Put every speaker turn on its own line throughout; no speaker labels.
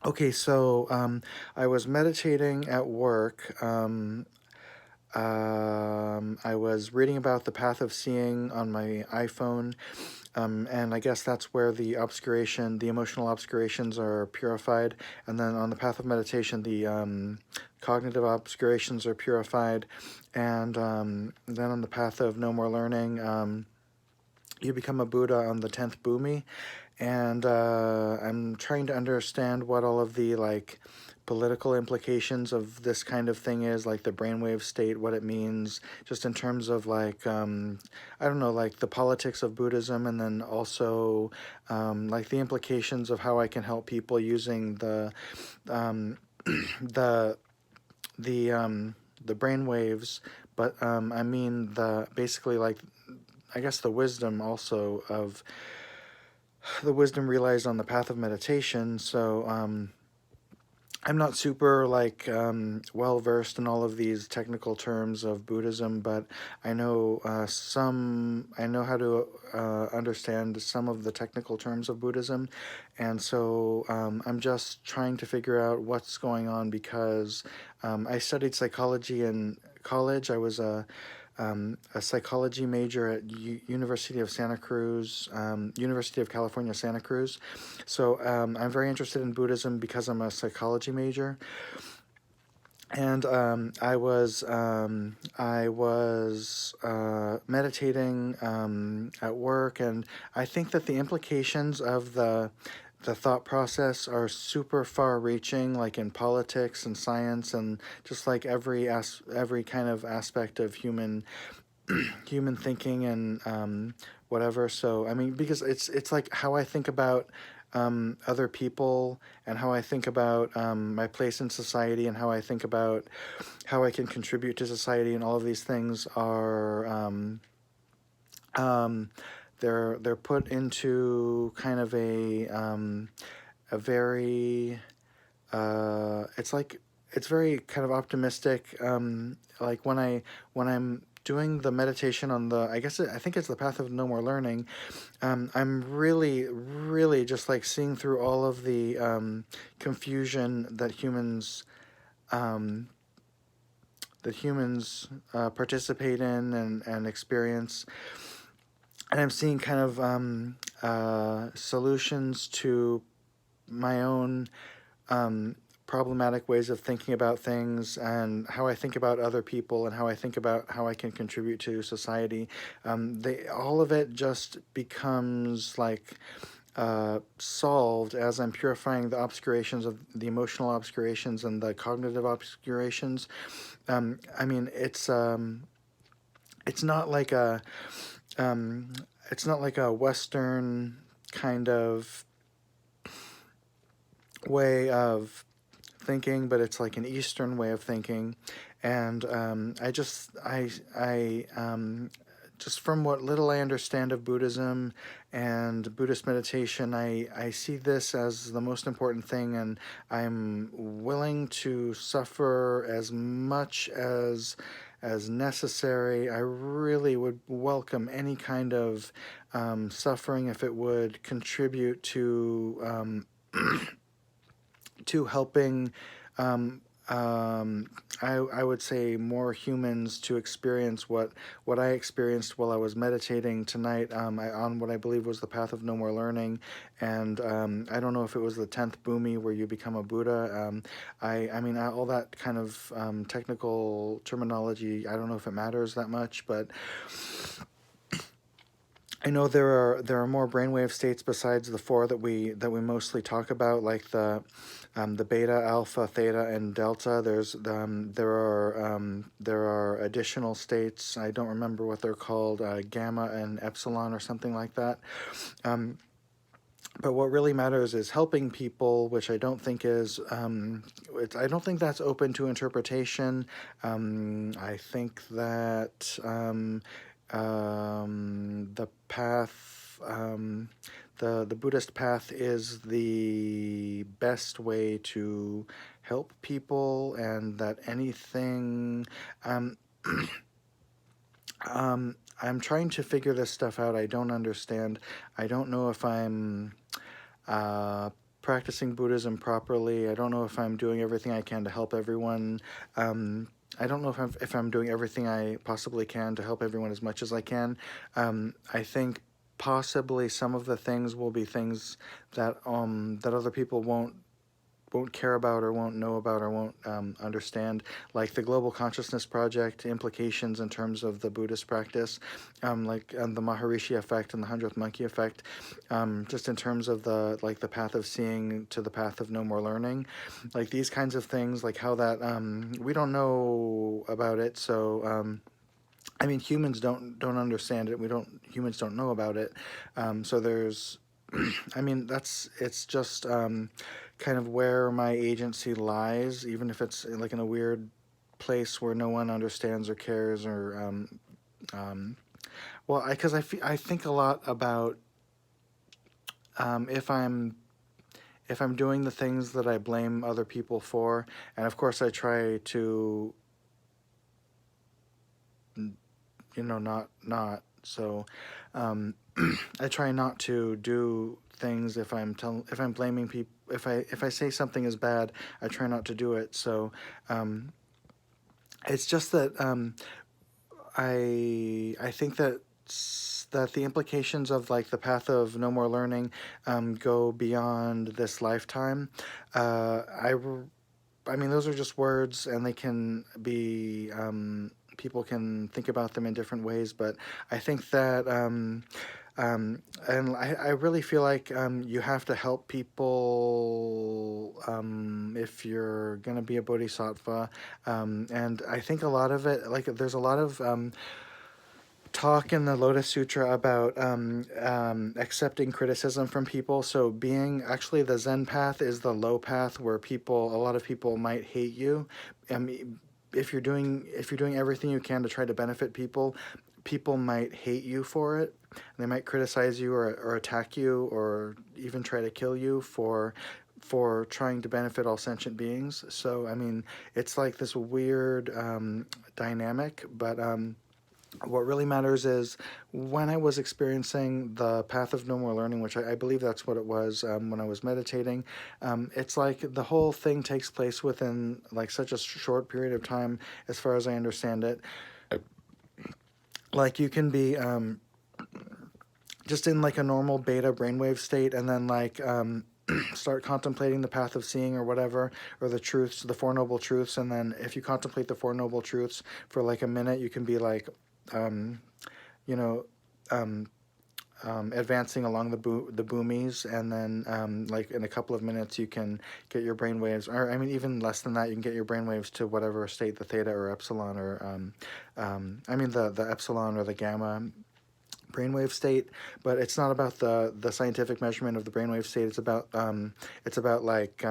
Okay, so I was meditating at work. I was reading about the path of seeing on my iPhone, and I guess that's where the emotional obscurations are purified. And then on the path of meditation, the cognitive obscurations are purified. And then on the path of no more learning, you become a Buddha on the 10th bhumi. And I'm trying to understand what all of the political implications of this kind of thing is, like the brainwave state, what it means, just in terms of I don't know, like the politics of Buddhism, and then also like the implications of how I can help people using um, the the brain waves. But I mean the basically like I guess the wisdom also of the wisdom realized on the path of meditation. So I'm not super well versed in all of these technical terms of Buddhism, but I know some. I know how to understand some of the technical terms of Buddhism, and so I'm just trying to figure out what's going on because I studied psychology in college. I was a psychology major at University of Santa Cruz, University of California, Santa Cruz. So I'm very interested in Buddhism because I'm a psychology major, and I was meditating at work, and I think that the implications of the thought process are super far reaching, like in politics and science and just like every kind of aspect of human thinking and whatever. So I mean, because it's like how I think about other people and how I think about my place in society and how I think about how I can contribute to society, and all of these things are um, they're put into kind of a very it's like it's very kind of optimistic. Like when I'm doing the meditation on the I think it's the path of no more learning. I'm really just like seeing through all of the confusion um, that humans participate in and experience, and I'm seeing kind of solutions to my own um, problematic ways of thinking about things and how I think about other people and how I think about how I can contribute to society. All of it just becomes solved as I'm purifying the obscurations of the emotional obscurations and the cognitive obscurations. I mean, it's not like a um, it's not like a Western kind of way of thinking, but it's like an Eastern way of thinking. And just from what little I understand of Buddhism and Buddhist meditation, I see this as the most important thing, and I'm willing to suffer as much as necessary. I really would welcome any kind of suffering if it would contribute to helping um, I would say more humans to experience what I experienced while I was meditating tonight on what I believe was the path of no more learning. And I don't know if it was the 10th bhumi where you become a Buddha. I mean, all that kind of technical terminology, I don't know if it matters that much, but I know there are more brainwave states besides the four that we mostly talk about, like the beta, alpha, theta, and delta. There are additional states. I don't remember what they're called, gamma and epsilon or something like that. Um, but what really matters is helping people, which I don't think is I don't think that's open to interpretation. I think that the path, the Buddhist path, is the best way to help people, and that anything. Um, I'm trying to figure this stuff out. I don't understand. I don't know if I'm uh, practicing Buddhism properly. I don't know if I'm doing everything I can to help everyone. I don't know if I'm doing everything I possibly can to help everyone as much as I can. I think possibly some of the things will be things that other people won't care about or won't know about or won't understand, like the Global Consciousness Project implications in terms of the Buddhist practice, like the Maharishi effect and the 100th monkey effect, just in terms of the path of seeing to the path of no more learning, like these kinds of things, like how that we don't know about it, so I mean, humans don't understand it. Humans don't know about it. So there's, I mean, it's just kind of where my agency lies, even if it's like in a weird place where no one understands or cares or, well, because I think a lot about if I'm doing the things that I blame other people for, and of course I try to, not so. I try not to do things if I'm blaming people, if I say something is bad, I try not to do it. So it's just that I think that the implications of like the path of no more learning go beyond this lifetime. I mean, those are just words, and they can be people can think about them in different ways. But I think that, and I really feel like you have to help people if you're going to be a bodhisattva. And I think a lot of it, like there's a lot of talk in the Lotus Sutra about accepting criticism from people. So being actually the Zen path is the low path where a lot of people might hate you. If you're doing everything you can to try to benefit people, people might hate you for it. They might criticize you or attack you or even try to kill you for trying to benefit all sentient beings. So I mean, it's like this weird dynamic, but what really matters is when I was experiencing the path of no more learning, which I believe that's what it was when I was meditating. It's like the whole thing takes place within like such a short period of time, as far as I understand it. Like you can be just in like a normal beta brainwave state, and then like start contemplating the path of seeing or whatever, or the truths, the Four Noble Truths, and then if you contemplate the Four Noble Truths for like a minute, you can be like you know, advancing along the bhumis, and then like in a couple of minutes you can get your brain waves, or I mean even less than that, you can get your brain waves to whatever state, the theta or epsilon, or I mean the epsilon or the gamma brainwave state. But it's not about the scientific measurement of the brainwave state. It's about like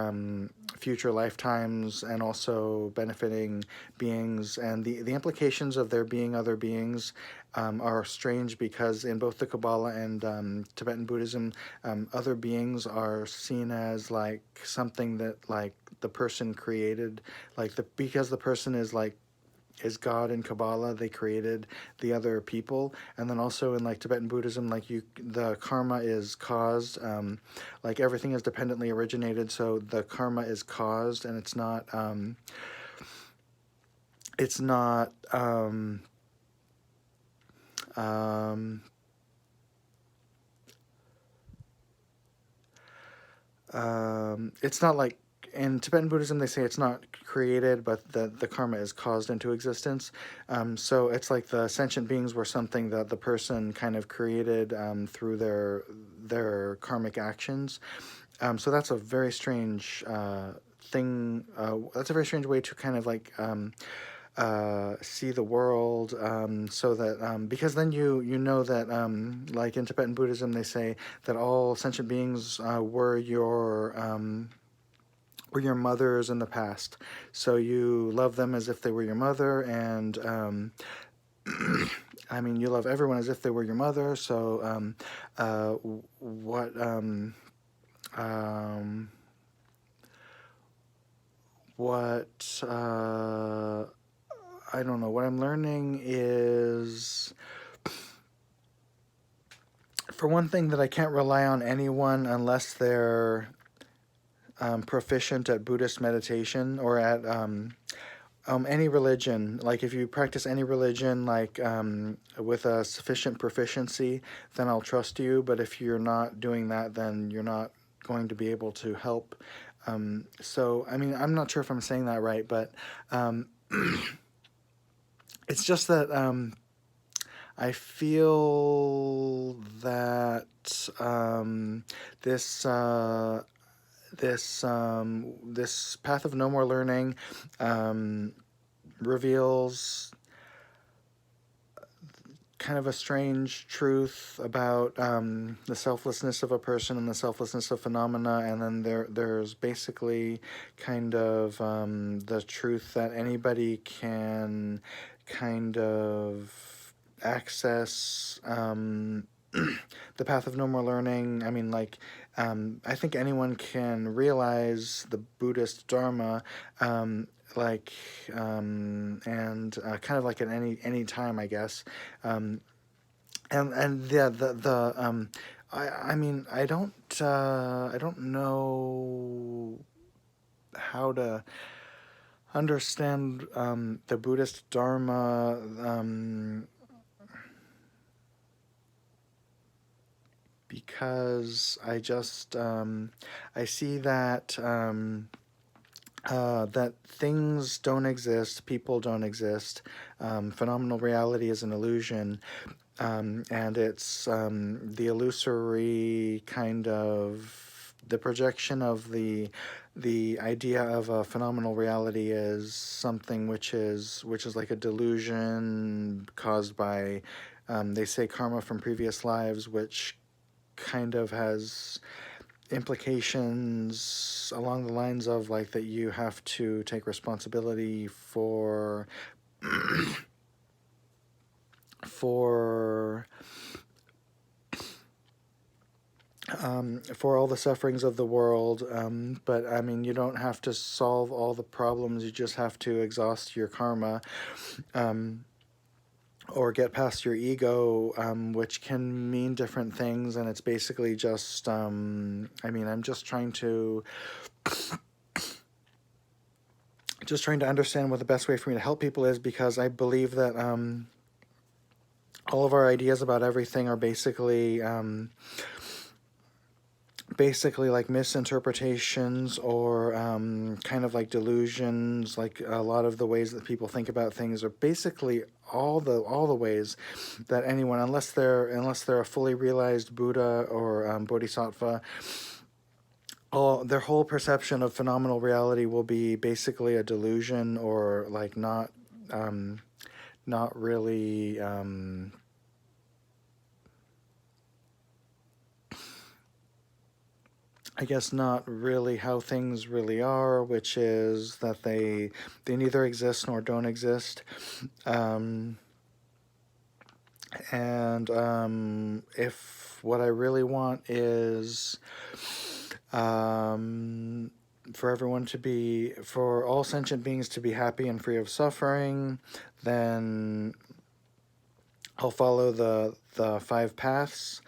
future lifetimes, and also benefiting beings, and the implications of there being other beings are strange, because in both the Kabbalah and Tibetan Buddhism, other beings are seen as like something that like the person created, because the person is God in Kabbalah, they created the other people. And then also in like Tibetan Buddhism, like the karma is caused, like everything is dependently originated, so the karma is caused, and it's not it's not like in Tibetan Buddhism, they say it's not created, but the karma is caused into existence. So it's like the sentient beings were something that the person kind of created through their karmic actions. So that's a very strange thing. That's a very strange way to kind of like see the world, so that because then you know that like in Tibetan Buddhism, they say that all sentient beings were your mothers in the past. So you love them as if they were your mother, and I mean, you love everyone as if they were your mother. So what I don't know. What I'm learning is, for one thing, that I can't rely on anyone unless they're proficient at Buddhist meditation or at any religion. Like if you practice any religion, like with a sufficient proficiency, then I'll trust you. But if you're not doing that, then you're not going to be able to help. So, I mean, I'm not sure if I'm saying that right, but it's just that I feel that this this path of no more learning reveals kind of a strange truth about the selflessness of a person and the selflessness of phenomena, and then there's basically kind of the truth that anybody can kind of access the path of no more learning. I mean, like, I think anyone can realize the Buddhist Dharma, and kind of like at any time, I guess. And yeah, I mean, I don't know how to understand the Buddhist Dharma. Because I just I see that that things don't exist, people don't exist, phenomenal reality is an illusion, and it's the illusory kind of the projection of the idea of a phenomenal reality is something which is like a delusion caused by they say karma from previous lives, which kind of has implications along the lines of like that you have to take responsibility for for for all the sufferings of the world, but I mean, you don't have to solve all the problems, you just have to exhaust your karma, or get past your ego, which can mean different things, and it's basically just, I mean, I'm just trying to understand what the best way for me to help people is, because I believe that all of our ideas about everything are basically like misinterpretations or kind of like delusions. Like a lot of the ways that people think about things are basically all the ways that anyone, unless they're a fully realized Buddha or Bodhisattva, their whole perception of phenomenal reality will be basically a delusion, or like not really I guess not really how things really are, which is that they neither exist nor don't exist. And if what I really want is for everyone to be, for all sentient beings to be happy and free of suffering, then I'll follow the 5 paths,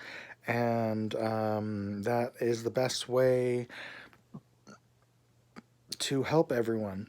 and that is the best way to help everyone.